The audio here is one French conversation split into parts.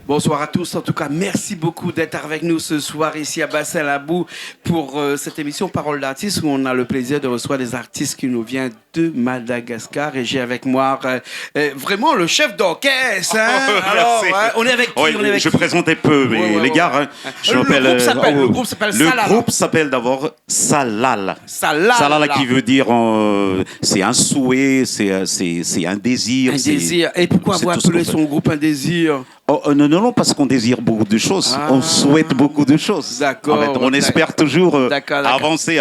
Bonsoir à tous. En tout cas, merci beaucoup d'être avec nous ce soir ici à Bassin-Labou pour cette émission Parole d'artistes où on a le plaisir de recevoir des artistes qui nous viennent de Madagascar. Et j'ai avec moi vraiment le chef d'orchestre. Hein. Alors, on est avec qui, je présente un peu, mais les gars, je m'appelle. Le groupe s'appelle Salala. Le groupe s'appelle d'abord Salala. Salala qui veut dire c'est un souhait, c'est un désir. Un désir. Et pourquoi vous appelez son groupe un désir? Non, parce qu'on désire beaucoup de choses. On souhaite beaucoup de choses. D'accord. En fait, on espère toujours avancer.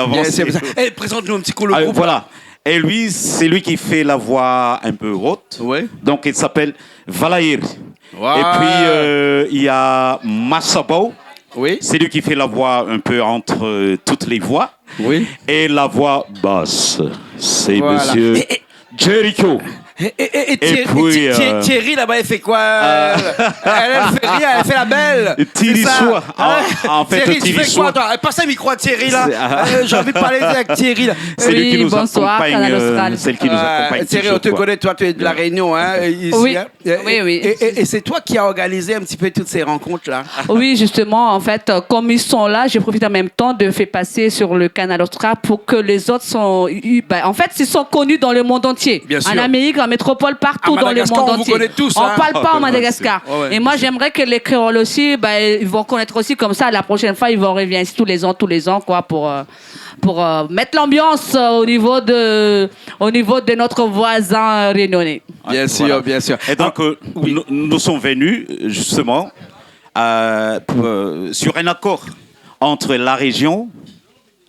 Et présente-nous un petit coup le groupe. Voilà. Et lui, c'est lui qui fait la voix un peu haute. Ouais. Donc, il s'appelle Valair. Wow. Et puis, il y a Massabo. Oui. C'est lui qui fait la voix un peu entre toutes les voix. Oui. Et la voix basse, c'est monsieur Jericho. Et Thierry là-bas, elle fait quoi? Elle fait rien, elle fait la belle. Thierry Soir. En fait, Thierry, tu fais quoi, toi? Passe un micro à Thierry, là. J'ai envie de parler avec Thierry, là. C'est lui qui nous accompagne. Celle qui nous accompagne. Thierry, on te connaît, toi, tu es de La Réunion, hein, ici, oui. Hein? Oui. Et c'est toi qui as organisé un petit peu toutes ces rencontres-là. Oui, justement, en fait, comme ils sont là, je profite en même temps de faire passer sur le canal Austral pour que les autres sont... en fait, ils sont connus dans le monde entier. Bien sûr. En Amérique, en métropole, partout dans le monde entier. On vous connaît tous. On parle pas au Madagascar. Ouais. Et moi, j'aimerais que les créoles aussi, ils vont connaître aussi comme ça. La prochaine fois, ils vont revenir ici tous les ans, quoi, pour mettre l'ambiance au niveau de notre voisin réunionnais. Bien sûr. Et donc, nous sommes venus, justement, sur un accord entre la région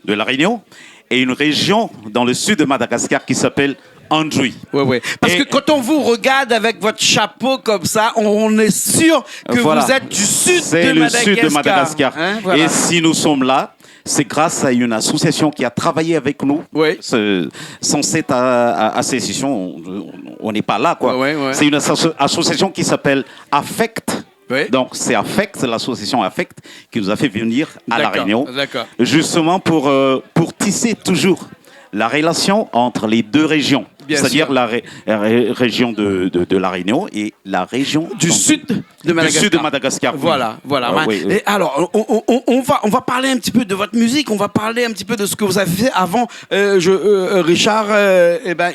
de La Réunion et une région dans le sud de Madagascar qui s'appelle Androui. Oui. Parce que quand on vous regarde avec votre chapeau comme ça, on est sûr que vous êtes du sud de Madagascar. C'est le sud de Madagascar. Hein, voilà. Et si nous sommes là, c'est grâce à une association qui a travaillé avec nous. Oui. Sans cette association, on n'est pas là, quoi. Oui. C'est une association qui s'appelle Affect. Oui. Donc, c'est Affect, l'association Affect, qui nous a fait venir à La Réunion. D'accord. Justement pour tisser toujours la relation entre les deux régions. C'est-à-dire la région de La Réunion et la région du sud de Madagascar. Du sud de Madagascar. Voilà. Oui. Et alors, on va parler un petit peu de votre musique, on va parler un petit peu de ce que vous avez fait avant. Richard,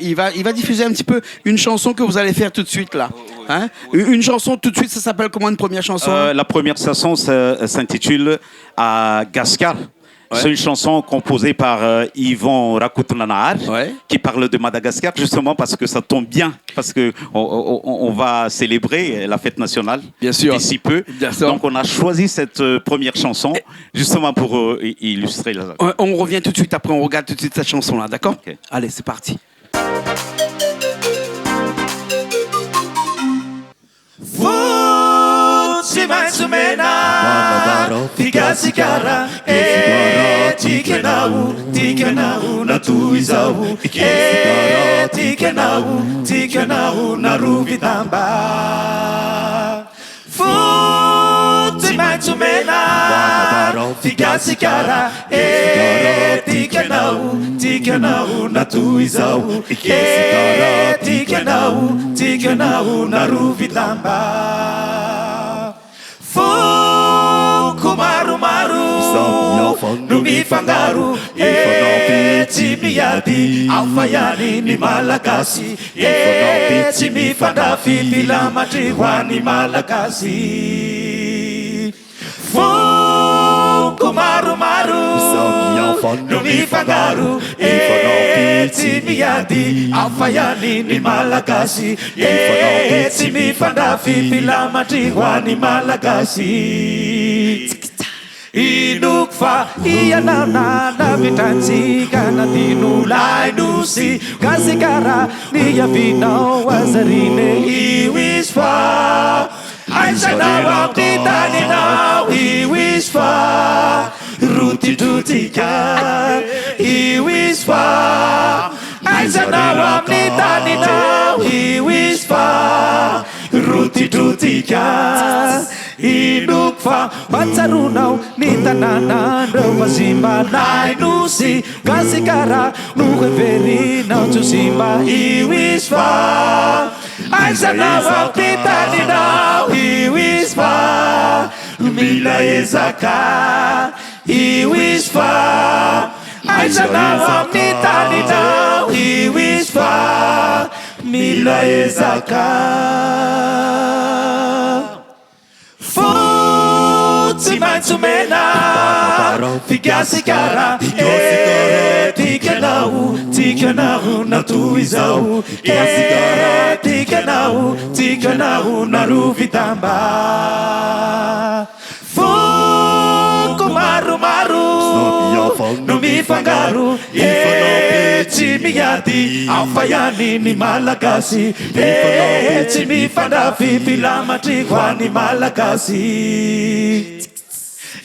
il va diffuser un petit peu une chanson que vous allez faire tout de suite là. Hein? Une chanson tout de suite, ça s'appelle comment, une première chanson? La première chanson s'intitule Gascar. Ouais. C'est une chanson composée par Yvon Rakoutananaar qui parle de Madagascar, justement parce que ça tombe bien, parce qu'on va célébrer la fête nationale d'ici peu. Donc on a choisi cette première chanson justement pour illustrer la... On revient tout de suite après, on regarde tout de suite cette chanson-là, d'accord? Okay. Allez, c'est parti. Tigasikara tikenau na tuizau tikenau na ruvitamba Futsimatsumena Tigasikara tikenau na tuizau tikenau na ruvitamba Kumaru Numifangaru Timiadi Alfayani ni Malagasi Timifandafi Filamatriwani Malagasi Kumaru Numifangaru Timiadi Alfayani ni Malagasi Timifandafi Filamatriwani Malagasi Inukfa iyanana na vitanzi kana tinulai nusi Gasikara niya vinao wazarine iwisfa Aisana wapita ninao iwisfa Ruti tutika iwisfa Aisana wapita ninao iwisfa Ruti tutika Inukfa Patsarunau Nitanana Rovazimba Nainusi Gasikara Nuheveri Nautusimba Iwisfa Aisana Wapita Ninau Iwisfa iwisfa mila ezaka iwisfa aizanawa mitanina iwisfa mila ezaka futi mantsumena figasikara tikanau natuizau tikanau naruvitamba fuku maru no mifangaru chimiadi afayani ni malagasi chimifanafi filamatrikwani malagasi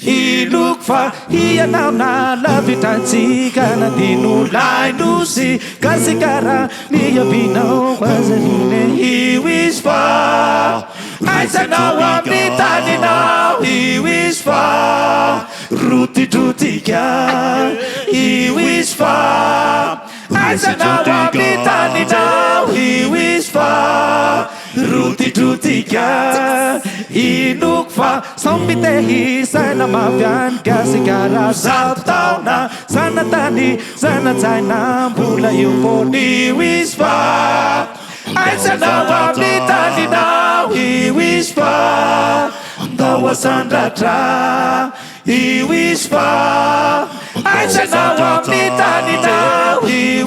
Ilukfa iyanamna lavitantika na dinulai nusi kasikara niya binao wazanine iwisfa aizanawa mitanina iwisfa ruti tutika iwisfa aizanawa mitanina iwisfa ruti tutika inukfa sombitehi sana mavian kasigara zaptauna sana tani sana taina bula yuponi wispa aisana wa mitani na wispa dawa sandatra wispa aisana wa mitani na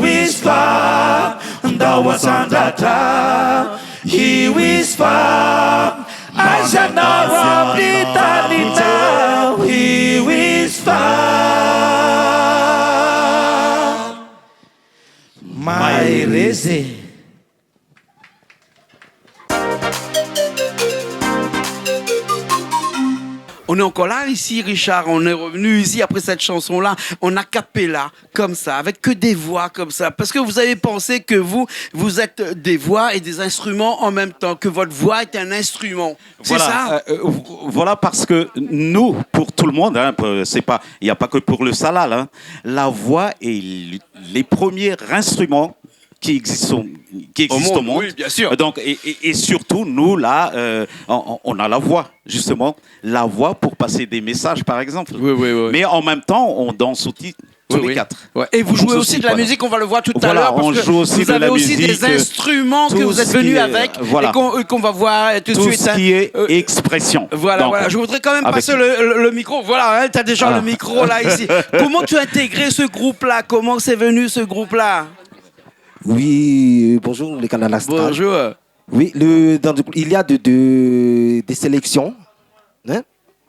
wispa dawa sandatra wispa Aishanawa Britanita, he whisper. My Reze. On est encore là ici, Richard. On est revenu ici après cette chanson-là. On a cappella comme ça, avec que des voix comme ça. Parce que vous avez pensé que vous êtes des voix et des instruments en même temps, que votre voix est un instrument. C'est ça voilà, parce que nous, pour tout le monde, hein, il n'y a pas que pour le salal, hein, la voix est les premiers instruments qui existent au monde. Oui, bien sûr. Donc, et surtout, nous, là, on a la voix, justement. La voix pour passer des messages, par exemple. Oui. Mais en même temps, on danse aussi tous les quatre. Ouais. Et vous jouez aussi de la musique, on va le voir tout à l'heure. On joue aussi vous de la avez aussi musique, des instruments que vous êtes venus avec et qu'on va voir tout de suite. Tout ce qui est expression. Voilà. Je voudrais quand même passer le micro. Voilà, tu as déjà le micro là, ici. Comment tu as intégré ce groupe-là? Comment c'est venu ce groupe-là? Oui, bonjour les Canadastas. Bonjour. Oui, il y a des sélections hein,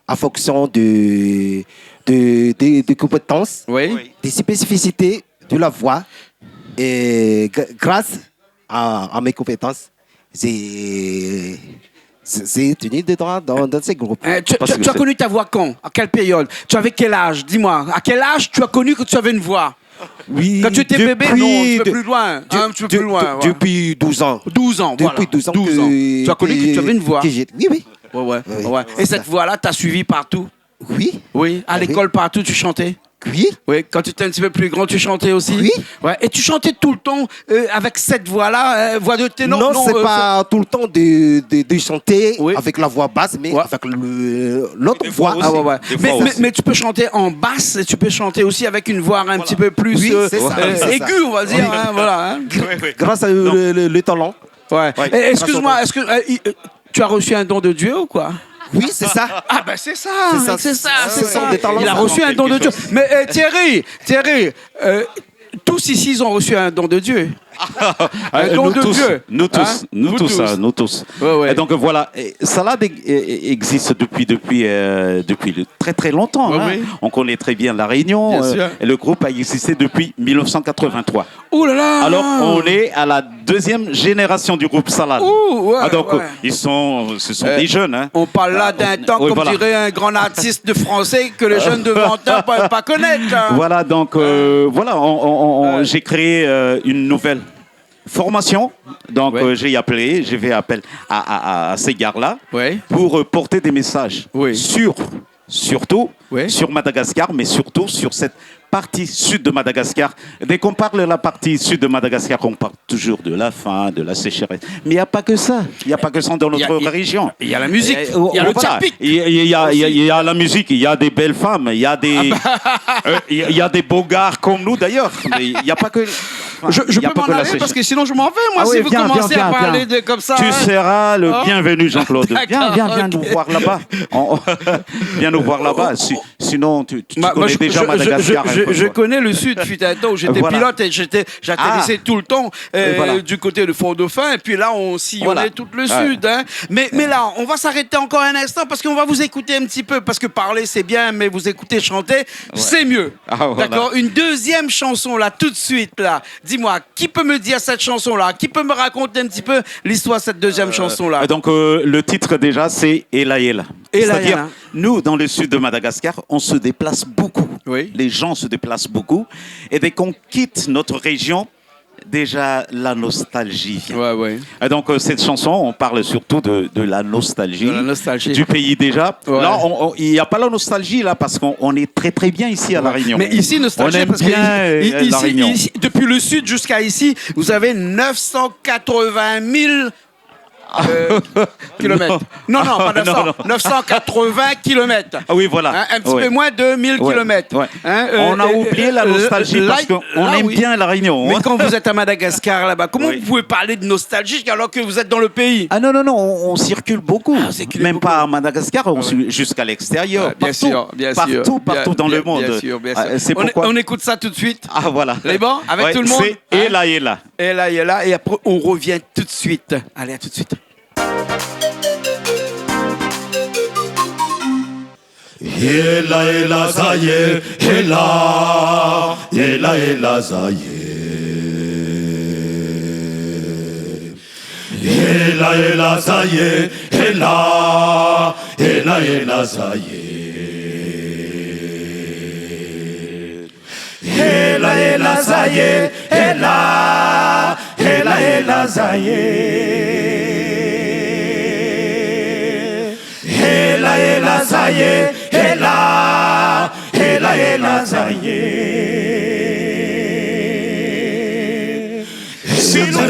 en fonction des compétences, des spécificités de la voix. Et grâce à mes compétences, j'ai tenu dedans dans ces groupes. Tu as connu ta voix quand? À quelle période? Tu avais quel âge? Dis-moi. À quel âge tu as connu que tu avais une voix? Oui, quand tu étais bébé, non, tu peux plus loin. Un petit peu plus loin. Depuis 12 ans. 12 ans, voilà. Depuis 12 ans. Tu as connu que tu avais une voix. Oui. Ouais. Et cette voix-là, t'as suivi partout? Oui. À l'école, partout, tu chantais? Oui. Quand tu étais un petit peu plus grand, tu chantais aussi? Oui. Ouais. Et tu chantais tout le temps avec cette voix-là, voix de ténor? Non, c'est pas tout le temps de chanter avec la voix basse, mais avec l'autre voix. Mais tu peux chanter en basse et tu peux chanter aussi avec une voix un petit peu plus aiguë, on va dire. Grâce à le talent. Ouais. Excuse-moi, est-ce que tu as reçu un don de Dieu ou quoi? Oui, c'est ça. Ah ben c'est ça. Il a reçu un don de Dieu. Mais Thierry, tous ici, ils ont reçu un don de Dieu. Un don de Dieu. Nous tous. Ouais. Et donc voilà, Salade existe depuis très très longtemps. Hein. On connaît très bien La Réunion. Et le groupe a existé depuis 1983. Ouh là là. Alors on est à la deuxième génération du groupe Salade. Donc ce sont des jeunes. Hein. On parle là d'un temps, comme dirait un grand artiste de français que les jeunes de 20 ans ne peuvent pas connaître. Hein. Voilà, donc j'ai créé une nouvelle formation, donc j'ai fait appel à ces gars-là pour porter des messages surtout sur Madagascar, mais surtout sur cette partie sud de Madagascar. Dès qu'on parle de la partie sud de Madagascar, on parle toujours de la faim, de la sécheresse. Mais il n'y a pas que ça. Il n'y a pas que ça dans notre région. Il y a la musique, il y a le tchapik. Il y a la musique, il y a des belles femmes, il y a des beaux gars comme nous d'ailleurs. Mais il n'y a pas que... Je peux m'en aller parce que sinon je m'en vais, moi, si vous commencez à parler comme ça. Tu seras le bienvenu, Jean-Claude. Viens nous voir là-bas. Viens nous voir là-bas. Sinon, tu connais déjà Madagascar. Je connais le sud, fut un temps où j'étais pilote et j'atterrissais tout le temps du côté de Fort-Dauphin. Et puis là, on sillonnait tout le sud. Hein. Mais là, on va s'arrêter encore un instant parce qu'on va vous écouter un petit peu. Parce que parler, c'est bien, mais vous écouter chanter, c'est mieux. D'accord ? Une deuxième chanson, là, tout de suite, là. Dis-moi, qui peut me dire cette chanson-là? Qui peut me raconter un petit peu l'histoire de cette deuxième chanson-là? Donc, le titre déjà, c'est Ela Ela. C'est-à-dire, nous, dans le sud de Madagascar, on se déplace beaucoup. Oui. Les gens se déplacent beaucoup. Et dès qu'on quitte notre région, déjà, la nostalgie vient. Et donc, cette chanson, on parle surtout de la nostalgie. Du pays déjà. Là, il n'y a pas la nostalgie, là, parce qu'on est très, très bien ici à La Réunion. Mais ici, nostalgie, on aime parce bien que La Réunion. ici, depuis le sud jusqu'à ici, vous avez 980 000... kilomètres. Non, pas 900. 980 kilomètres. Ah oui, voilà. Un petit peu moins de 1000 kilomètres. On a oublié la nostalgie parce qu'on aime bien La Réunion. Mais quand vous êtes à Madagascar, là-bas, comment vous pouvez parler de nostalgie alors que vous êtes dans le pays? Ah non, on circule beaucoup. Même pas à Madagascar, jusqu'à l'extérieur. Bien sûr. Partout dans le monde. Bien sûr. On écoute ça tout de suite. Ah voilà. C'est bon? Avec tout le monde? C'est Ela Ela. Ela Ela. Et après, on revient tout de suite. Allez, à tout de suite. Ela ela zaye, ela ela zaye. Ela ela zaye, ela zaye. Ela ela zaye, ela zaye. Ela zaye, ela zaye. Si nous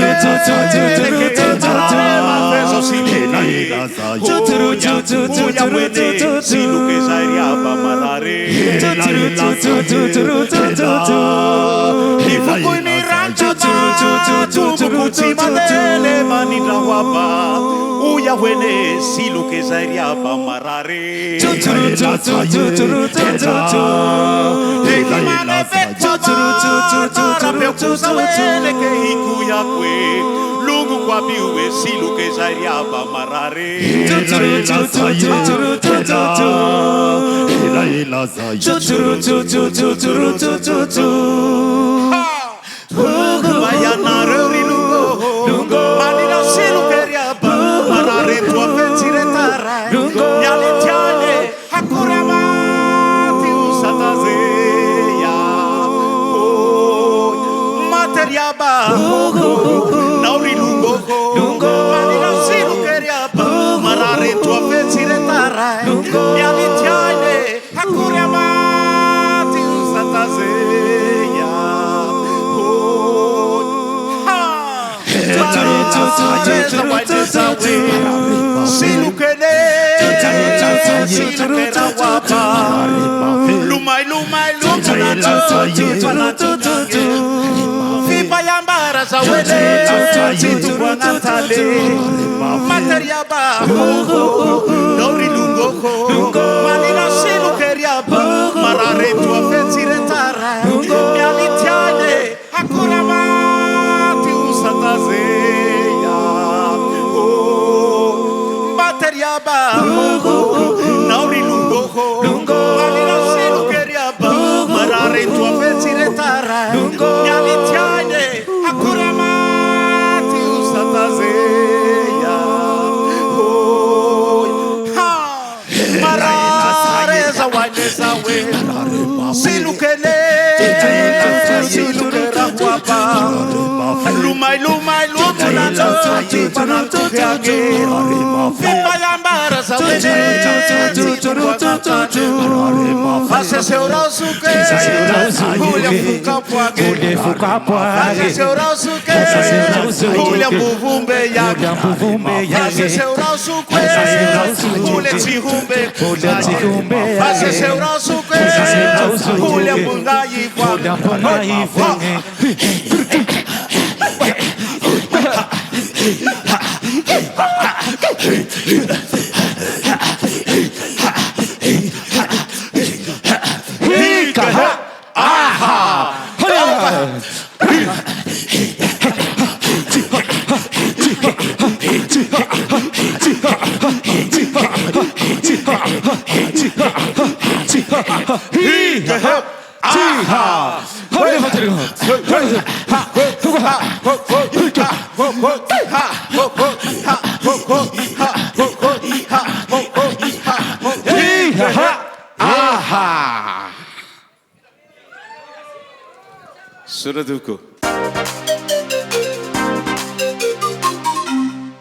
uya wene silu ke zairia ba marare lungu kwa biwe silu ke zairia ba marare lumai Fibayambara zawele Tituanatale Materiaba Nori lungo Manina silu keriaba Marare tua fenziretara Mialitiane Hakuramati usatazeya Materiaba Nori lungo Manina silu keriaba Marare tua fenziretara Mialitiane Hakuramati usatazeya Marare zawaneza we Silukele Silukera wapa Lumai Fibayambara zawe Faça seu roço que Mulher fuca Faça seu roço que Mulher buvumbe Faça seu roço que Mulher tirumbe Faça seu roço que Mulher bunda e Suraduko.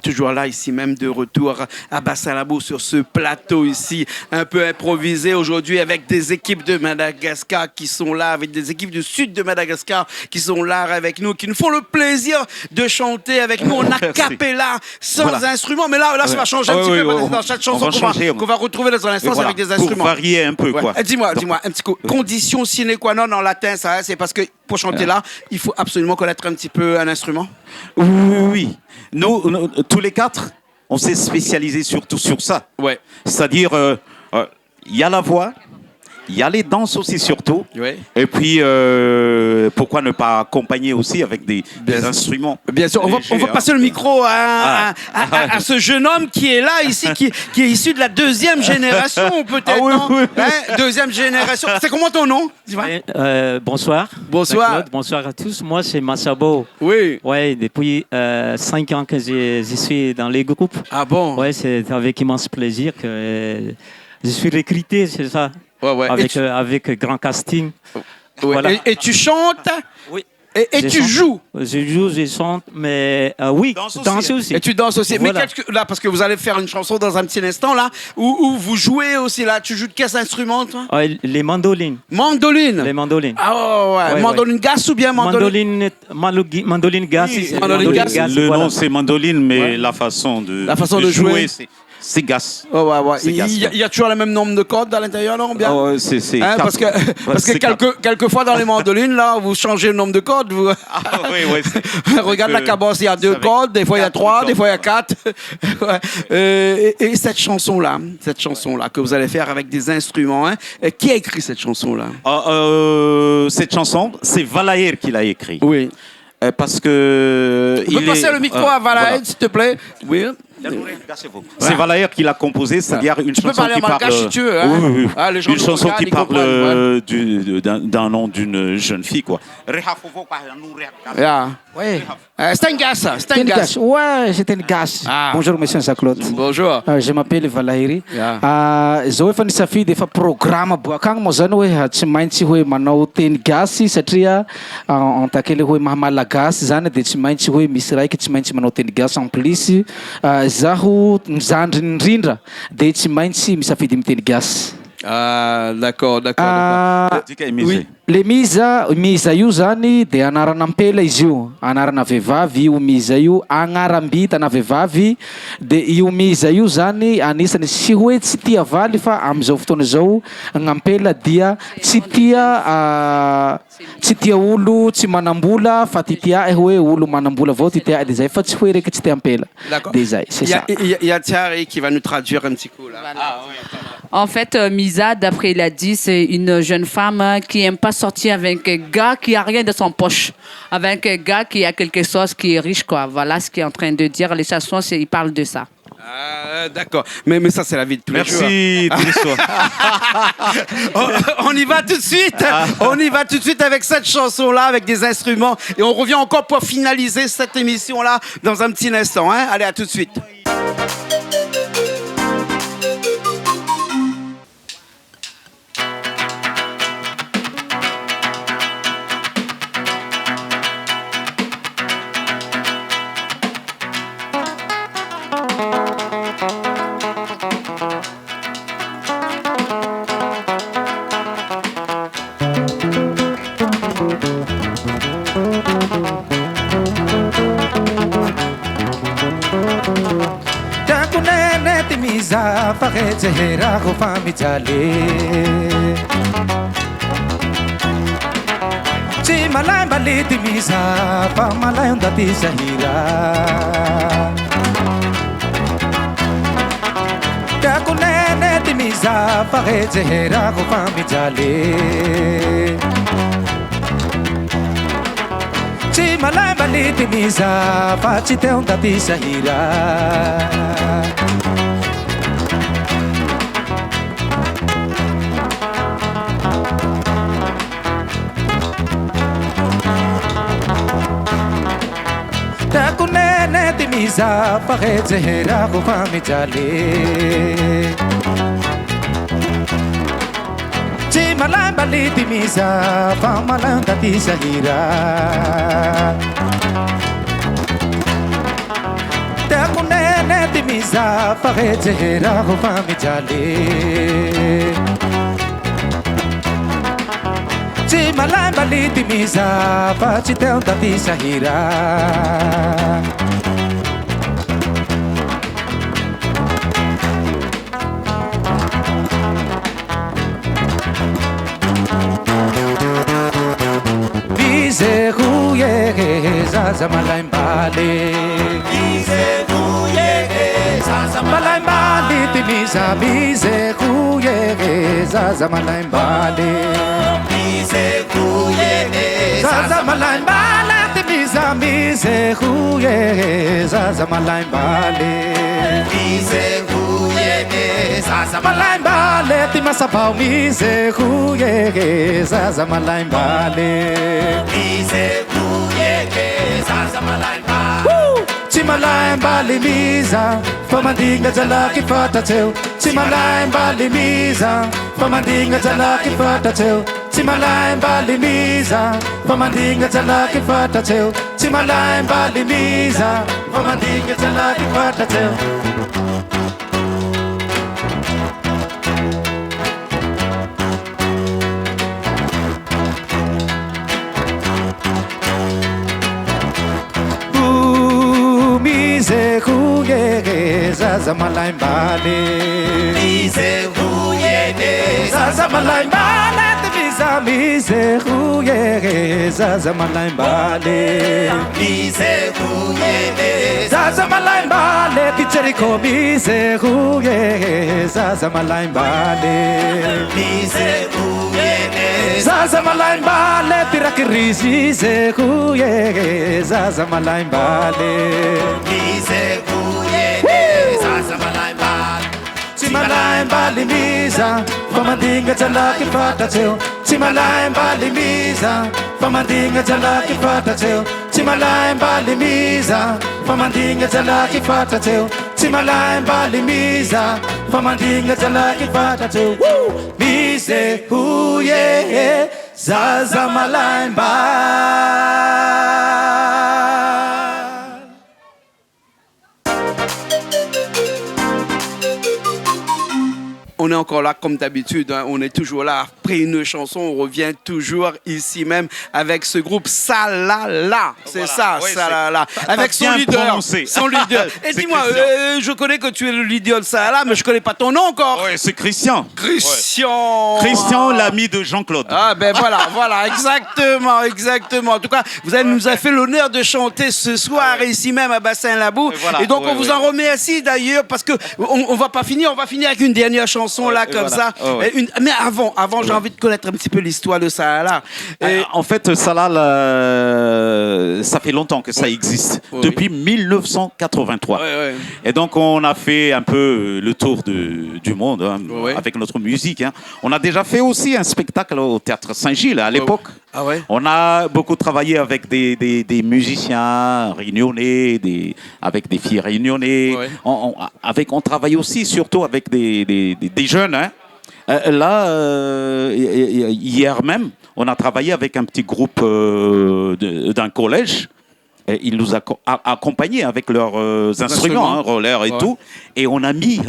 Toujours là, ici même, de retour à Bassalabou sur ce plateau ici, un peu improvisé aujourd'hui avec des équipes de Madagascar qui sont là, avec des équipes du sud de Madagascar qui sont là avec nous, qui nous font le plaisir de chanter avec nous. On a cappella sans instrument, mais là ça va changer un petit peu dans cette chanson qu'on va retrouver dans un instant avec des instruments. Pour varier un peu, quoi. Dis-moi, un petit coup. Condition sine qua non en latin, ça, c'est parce que pour chanter là, il faut absolument connaître un petit peu un instrument. Oui. Nous, tous les quatre, on s'est spécialisé surtout sur ça. Ouais. C'est-à-dire, il y a la voix, il y a les danses aussi surtout. Ouais. Et puis, pourquoi ne pas accompagner aussi avec des instruments. Bien sûr, on va passer le micro à ce jeune homme qui est là ici, qui est issu de la deuxième génération peut-être. Oui. Hein, deuxième génération. C'est comment ton nom? Bonsoir. Bonsoir. Claude, bonsoir à tous. Moi, c'est Massabo. Oui. Ouais, depuis 5 ans que je suis dans les groupes. Ah bon? Ouais, c'est avec immense plaisir que je suis recruté, c'est ça. Ouais. Avec grand casting. Ouais. Voilà. Et tu chantes? Oui. Et tu joues? Je joue, je chante, mais oui, danse aussi. Et tu danses aussi. Voilà. Mais là, parce que vous allez faire une chanson dans un petit instant là, où vous jouez aussi là. Tu joues de quel instrument, toi? Les mandolines. Mandoline. Les mandolines. Ah ouais. Mandoline gasse ou bien mandoline? Mandoline gasse. Oui, mandoline gasse. Le nom, c'est mandoline, mais la façon de jouer, c'est gasse. Ouais. C'est gasse, Il y a toujours le même nombre de cordes à l'intérieur, non? Bien. Oh, c'est Hein, parce que quelquefois dans les mandolines, là, vous changez le nombre de cordes. Vous... oui. Regarde la cabosse, il y a 2 cordes, des fois il y a 3, des fois il y a 4. Ouais. Et cette chanson-là que vous allez faire avec des instruments, hein, qui a écrit cette chanson-là? Cette chanson, c'est Valaïr qui l'a écrit. Oui. Parce que... Tu peux passer le micro à Valaïr, s'il te plaît? Oui. C'est Valaïr qui l'a composé, c'est-à-dire une chanson qui parle... si tu veux, hein? Oui. Ah, les gens une chanson qui parle d'un nom d'une jeune fille, quoi. Oui. Stengas. Ouais, c'est une gasse. Bonjour, monsieur Jean-Claude. Bonjour. Je m'appelle Valaïri. Zaho efa nisafidy efa programme boakagny moa zany hoe tsy maintsy hoe manao teny gasy satria en tant que hoe mahamalagasy zany dia tsy maintsy hoe misy raiky tsy maintsy manao teny gasy en plus zaho mizandry indrindra dia tsy maintsy misafidy miteny gasy. Ah, d'accord. Oui. Le miza io zany dia anarana ampela izy io, anarana vehivavy io miza io, agnaram-bita na vehivavy dia io miza io zany anisany sy hoe tsy tia valy fa amin'izao fotoana izao gn'ampela dia tsy tia olo tsy manambola fa titia hoe olo manambola avao titia dia zay fa tsy hoe reky tsy tia ampela. Dia zay, c'est ça. Il y a Thierry qui va nous traduire un petit coup là. Voilà. En fait, Misa, d'après il a dit, c'est une jeune femme qui n'aime pas sortir avec un gars qui a rien de son poche, avec un gars qui a quelque chose qui est riche, quoi. Voilà ce qu'il est en train de dire. Les chansons, il parle de ça. Ah, d'accord. Mais ça, c'est la vie de tous les jours. Merci, tous les soirs. On y va tout de suite. On y va tout de suite avec cette chanson-là, avec des instruments. Et on revient encore pour finaliser cette émission-là dans un petit instant. Hein. Allez, à tout de suite. तिमी जाफे चेहराको पामी जाले चिमलाई बलि तिमी जाफा मलाई हुँदा सहिरा त्याको नेने तिमी जाफे चेहराको पामी जाले चिमलाई बलि तिमी जाफा चित्याउँदा सहिरा त्याको नेने तिमी जाफा चेहराको पामी जाले चिमलाई बलि तिमी जाफा मलाई हुँदा सहिरा त्याको नेने तिमी जाफा चेहराको पामी जाले चिमलाई बलि तिमी जाफा चित्याउँदा सहिरा Bize huye zaza malaim bale Bize huye zaza malaim bale Timiza bize huye zaza malaim bale Bize huye zaza malaim bale Timiza bize huye zaza malaim bale Bize huye zaza malaim bale Timasa pau bize huye zaza malaim bale Bize huye zaza malaim bale Timalaim bale miza Famandinga jalaki fata teu Timalaim bale miza Famandinga jalaki fata teu Timalaim bale miza Famandinga jalaki fata teu Timalaim bale miza Famandinga jalaki fata teu Bize huye zaza malaim bale Bize huye zaza malaim bale Bize huye zaza malaim bale Bize huye zaza malaim bale Ticheriko bize huye zaza malaim bale Bize huye zaza malaim bale Tirakirisi ze huye zaza malaim bale Bize huye zaza malaim bale Timalaim bale miza Famandinga jalaki fata teu Timalaim bale miza Famandinga jalaki fata teu Timalaim bale miza Famandinga jalaki fata teu Timalaim bale miza Famandinga jalaki fata teu Bize huye zaza malaim bale On est encore là comme d'habitude, hein. On est toujours là. Après une chanson, on revient toujours ici même avec ce groupe Salala. C'est voilà. Ça, ouais, Salala. Avec son leader. Son leader. Et dis-moi, je connais que tu es le leader de Salala, mais je connais pas ton nom encore. Ouais, c'est Christian. Christian. Ouais. Christian, l'ami de Jean-Claude. Ah ben voilà, exactement. En tout cas, vous nous avez fait l'honneur de chanter ce soir ici même à Bassin-Labou. Et donc on vous en remercie d'ailleurs parce que on va pas finir, on va finir avec une dernière chanson. Là comme ça. Mais avant j'ai envie de connaître un petit peu l'histoire de Salala. En fait, Salala, ça fait longtemps que ça existe. Depuis 1983. Et donc, on a fait un peu le tour du monde hein, avec notre musique. Hein. On a déjà fait aussi un spectacle au Théâtre Saint-Gilles à l'époque. Ah ouais. On a beaucoup travaillé avec des musiciens réunionnais, avec des filles réunionnais. On travaille aussi surtout avec des jeunes. Hein. Hier même, on a travaillé avec un petit groupe d'un collège. Ils nous accompagnaient avec leurs instruments, hein, rollers et tout. Et on a mis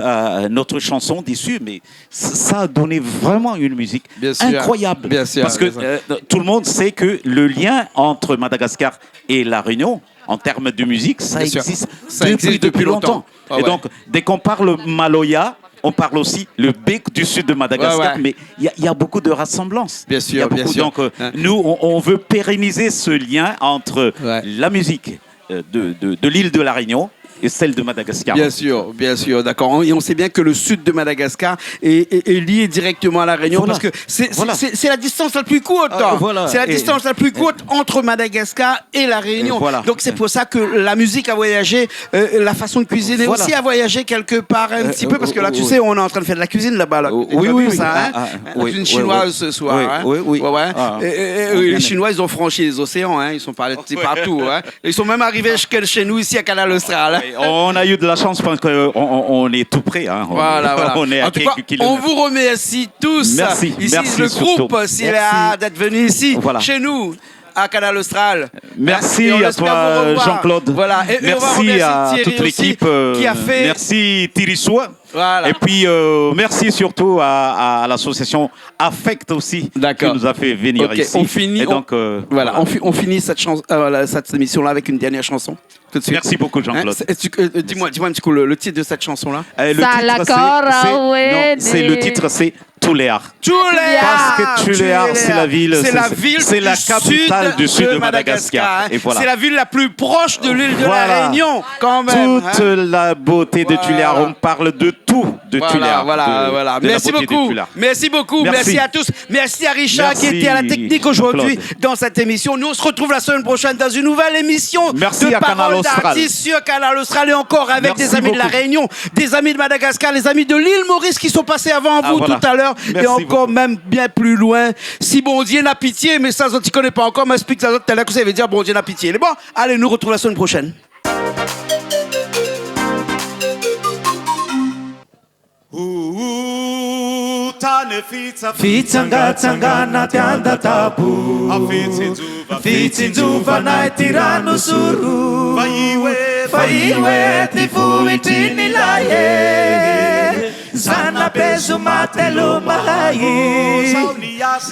notre chanson dessus. Mais ça a donné vraiment une musique incroyable. Bien sûr, parce que tout le monde sait que le lien entre Madagascar et La Réunion, en termes de musique, ça Bien sûr. existe, Ça existe depuis longtemps. Ah Et ouais. donc, dès qu'on parle Maloya, on parle aussi le bec du sud de Madagascar, Ouais, ouais. mais il y a beaucoup de ressemblances. Bien sûr, Il y a bien beaucoup, sûr. donc, Hein. nous, on veut pérenniser ce lien entre la musique de l'île de la Réunion et celle de Madagascar. Bien sûr, d'accord. Et on sait bien que le sud de Madagascar est lié directement à la Réunion Voilà. parce que c'est Voilà. la distance la plus courte. Voilà. C'est la Et- distance la plus courte entre Madagascar et la Réunion. Et voilà. Donc c'est pour ça que la musique a voyagé, la façon de cuisiner Voilà. aussi a voyagé quelque part un petit peu parce que là, tu sais, on est en train de faire de la cuisine là-bas. Là. Oui, Tu as oui, vu oui. ça, hein? Ah, La oui, cuisine oui, chinoise oui. ce soir. Oui, hein? oui, oui. Ouais, ouais. Ah. Les Chinois, ils ont franchi les océans. Hein? Ils sont partis partout. Hein? Ils sont même arrivés chez nous ici à Canal Austral. Hein? Et on a eu de la chance parce qu'on est tout près. Hein. Voilà. On est à En tout cas, quelques kilomètres. on vous remercie tous. Merci, Ici, merci le surtout. groupe, d'être venu ici, Voilà. chez nous, à Canal Austral. Merci Et on à espère toi, vous revoir. Jean-Claude. Voilà. Et on va Merci remercier à Thierry toute aussi, l'équipe. qui a fait. Merci Thierry-Sois. Voilà. Et puis, merci surtout à l'association Affect aussi, qui D'accord. nous a fait venir Ok, ici. on finit. Et donc, Voilà, on finit cette émission-là avec une dernière chanson. Tout de suite. Merci beaucoup, Jean-Claude. Dis-moi un petit coup le titre de cette chanson-là. Le titre, c'est Tuléar. Parce que Tuléar, c'est la ville, c'est la capitale du sud de Madagascar. Et voilà. C'est la ville la plus proche de l'île de la Voilà. Réunion, quand même. Toute la beauté de Tuléar, on parle de tout de Tuléar. Voilà. de la Merci beauté de beaucoup. Tuléar. Merci beaucoup. Merci à tous. Merci à Richard Merci, qui était à la technique aujourd'hui Jean-Claude. dans cette émission. Nous, on se retrouve la semaine prochaine dans une nouvelle émission Merci de à Canal Paroles Austral. d'artistes sur Canal Austral et encore avec Merci des amis de la beaucoup. Réunion, des amis de Madagascar, les amis de l'île Maurice qui sont passés avant vous voilà. tout à l'heure et Merci encore beaucoup. même bien plus loin. Si bon Dieu n'a pitié, mais ça, tu connais pas encore, m'explique ça tout à l'heure que ça veut dire bon Dieu n'a pitié. Mais bon, allez, nous retrouvons la semaine prochaine. Fitsangatsangana tiandatabu Fitsinjuvana tirano suru Faiwe tifuitini laye Sana pesu matelo mahai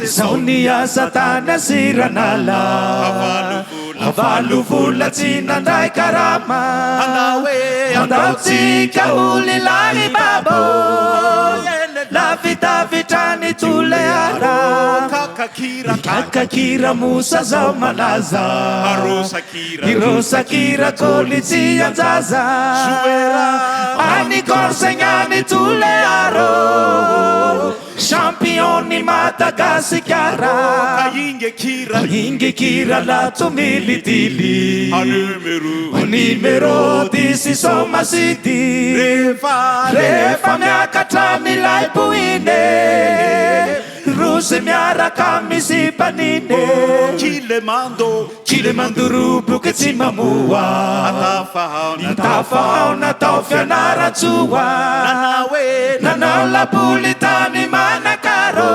Saunia satana siranala Avalu vula tinandai karama Andau tika ulilari babo La vita vitani tuleara Kakakira musa za manaza Hirosa kira koliti yanzaza Ani korsengani tulearo Championi Madagascar Inge kira la tumilitili Numero disi soma siti Refa miakatami lai puine Ruse miara kamisi panine Chile manduru buke timamua Natafahau natofia naratua Nanaula pulitani manakaro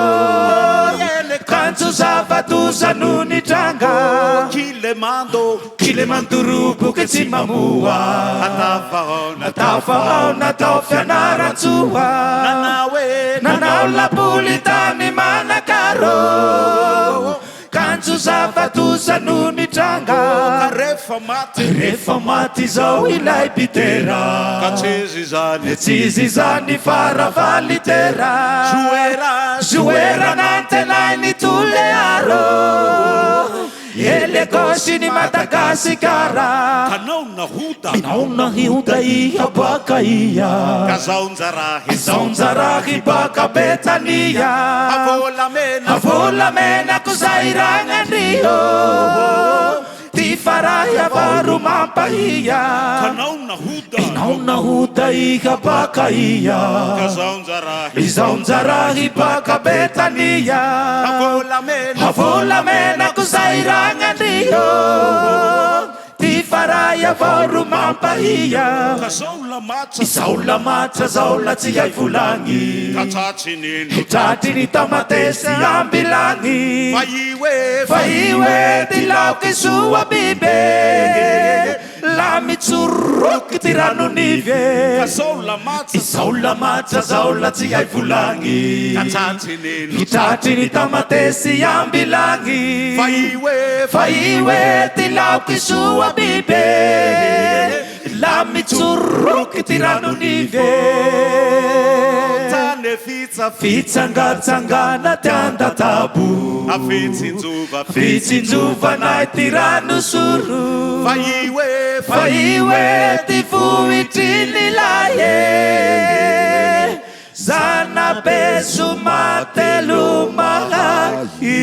Kanzu zavatuza nunitanga Kile manduru buke timamua Natafahau natofia naratua Nanaula pulitani manakaro Kanzu zavatuza nunitanga Refa mati zao ilai pitera Tizi zani faravalitera Juera nantelai ni tulearo Ele koshi ni Madagascar Inauna hiuda iha baka iya Kazaunzarahi baka betania Avola mena kuzairanga ndio Tifaraya varu mampahia Inauna huda iha baka iya Kazaunzarahi baka betania Avola mena kuzairanga ndio Tifaraya varu mampahia Isaula matra zaula tiyai fulangi Tati ni tamatesi ambilangi Faiwe tilau kisua bibe la mitsuruk tirano nive izao lamatra zao la tsy hay volangy hitratry ny tamatesy ambilagny fa iwe ty laoky soa bibe la mitsuruk tirano nive fitsangatsangana tiandatabo fitsinjovanay ty rano soro fa iwe ty vohitriny laye zanabeso matelo malaky.